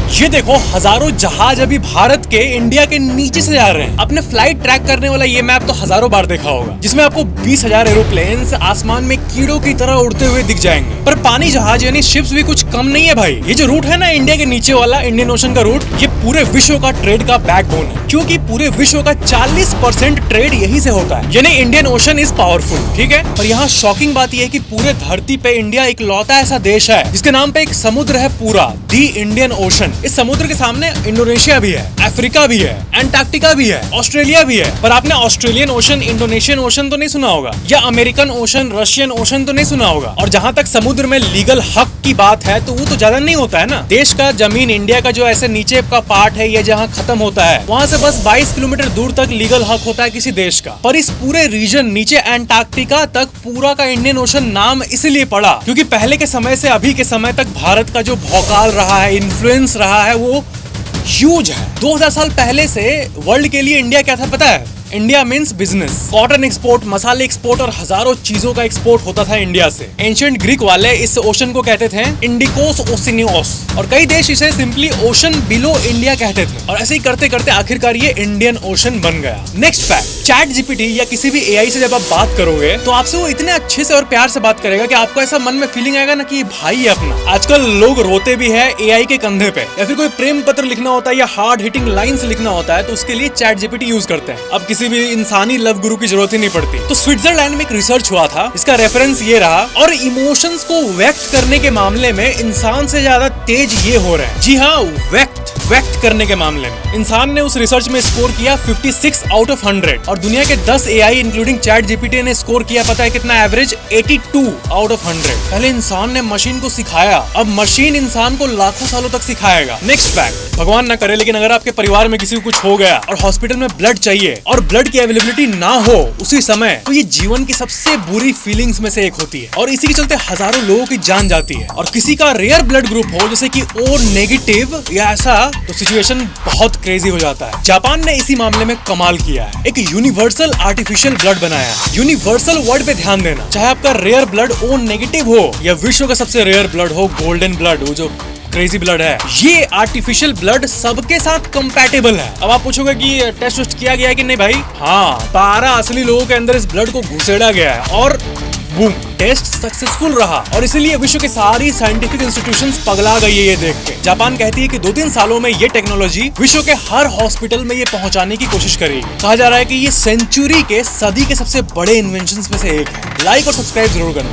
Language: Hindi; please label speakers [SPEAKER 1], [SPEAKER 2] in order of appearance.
[SPEAKER 1] ये देखो हजारों जहाज अभी भारत के इंडिया के नीचे से जा रहे हैं। अपने फ्लाइट ट्रैक करने वाला ये मैप तो हजारों बार देखा होगा, जिसमें आपको 20,000 एरोप्लेन्स आसमान में कीड़ों की तरह उड़ते हुए दिख जाएंगे। पर पानी जहाज यानी शिप्स भी कुछ कम नहीं है भाई। ये जो रूट है ना इंडिया के नीचे वाला इंडियन ओशन का रूट, ये पूरे विश्व का ट्रेड का बैकबोन है, क्योंकि पूरे विश्व का 40% ट्रेड यही से होता है। यानी इंडियन ओशन इज पावरफुल, ठीक है। पर यहाँ शॉकिंग बात यह है कि पूरे धरती पे इंडिया एक लौता ऐसा देश है जिसके नाम पे एक समुद्र है पूरा, दी इंडियन ओशन। इस समुद्र के सामने इंडोनेशिया भी है, अफ्रीका भी है, एंटार्क्टिका भी है, ऑस्ट्रेलिया भी है। पर आपने ऑस्ट्रेलियन ओशन, इंडोनेशियन ओशन तो नहीं सुना होगा, या अमेरिकन ओशन, रशियन ओशन तो नहीं सुना होगा। और जहाँ तक समुद्र में लीगल हक की बात है तो वो तो ज्यादा नहीं होता है ना। देश का जमीन इंडिया का जो ऐसे नीचे का पार्ट है, ये जहाँ खत्म होता है वहाँ से बस 22 किलोमीटर दूर तक लीगल हक होता है किसी देश का। पर इस पूरे रीजन नीचे एंटार्क्टिका तक पूरा का इंडियन ओशन नाम इसलिए पड़ा क्योंकि पहले के समय से अभी के समय तक भारत का जो भौकाल रहा है, इन्फ्लुएंस रहा है, वो ह्यूज है। 2000 साल पहले से वर्ल्ड के लिए इंडिया क्या था पता है? India means business. Cotton export, मसाले एक्सपोर्ट और हजारों चीजों का एक्सपोर्ट होता था इंडिया से। एंशिएंट ग्रीक वाले इस ओशन को कहते थे इंडिकोस ओशिनियोस, और कई देश इसे सिंपली ओशन बिलो इंडिया कहते थे। और ऐसे ही करते करते आखिरकार ये इंडियन ओशन बन गया। नेक्स्ट फैक्ट, चैट जीपीटी या किसी भी एआई से जब आप बात करोगे तो आपसे वो इतने अच्छे से और प्यार से बात करेगा कि आपको ऐसा मन में फीलिंग आएगा ना कि भाई है अपना। आजकल लोग रोते भी है एआई के कंधे पे, या फिर कोई प्रेम पत्र लिखना होता है या हार्ड हिटिंग लाइंस लिखना होता है तो उसके लिए चैट जीपीटी यूज करते हैं। अब किसी भी इंसानी लव गुरु की जरूरत ही नहीं पड़ती। तो स्विट्जरलैंड में एक रिसर्च हुआ था, इसका रेफरेंस ये रहा, और इमोशंस को व्यक्त करने के मामले में इंसान से ज्यादा तेज ये हो रहा है। जी हाँ, व्यक्त करने के मामले में इंसान ने उस रिसर्च में स्कोर किया 56 आउट ऑफ 100, और दुनिया के 10 एआई इंक्लूडिंग चैट जीपीटी ने स्कोर किया पता है कितना? Average 82 out of 100। पहले इंसान ने मशीन को सिखाया, अब मशीन इंसान को लाखों सालों तक सिखाएगा। नेक्स्ट फैक्ट, भगवान ना करे लेकिन अगर आपके परिवार में किसी को कुछ हो गया और हॉस्पिटल में ब्लड चाहिए और ब्लड की अवेलेबिलिटी ना हो उसी समय, तो ये जीवन की सबसे बुरी फीलिंग्स में से एक होती है, और इसी के चलते हजारों लोगों की जान जाती है। और किसी का रेयर ब्लड ग्रुप हो जैसे कि ओ नेगेटिव या ऐसा, तो सिचुएशन बहुत क्रेजी हो जाता है। जापान ने इसी मामले में कमाल किया है, एक यूनिवर्सल आर्टिफिशियल ब्लड बनाया। यूनिवर्सल वर्ड पे ध्यान देना, चाहे आपका रेयर ब्लड ओ नेगेटिव हो या विश्व का सबसे रेयर ब्लड हो गोल्डन ब्लड, वो जो क्रेजी ब्लड है, ये आर्टिफिशियल ब्लड सबके साथ कंपैटिबल है। अब आप पूछोगे कि टेस्ट किया गया है कि नहीं भाई? हाँ, 12 असली लोगों के अंदर इस ब्लड को घुसेड़ा गया है और बूम, टेस्ट सक्सेसफुल रहा। और इसीलिए विश्व के सारी साइंटिफिक इंस्टीट्यूशंस पगला गई है ये देख के। जापान कहती है कि 2-3 सालों में ये टेक्नोलॉजी विश्व के हर हॉस्पिटल में ये पहुंचाने की कोशिश करेगी। कहा जा रहा है कि ये सेंचुरी के, सदी के सबसे बड़े इन्वेंशंस में से एक है। लाइक और सब्सक्राइब जरूर करना।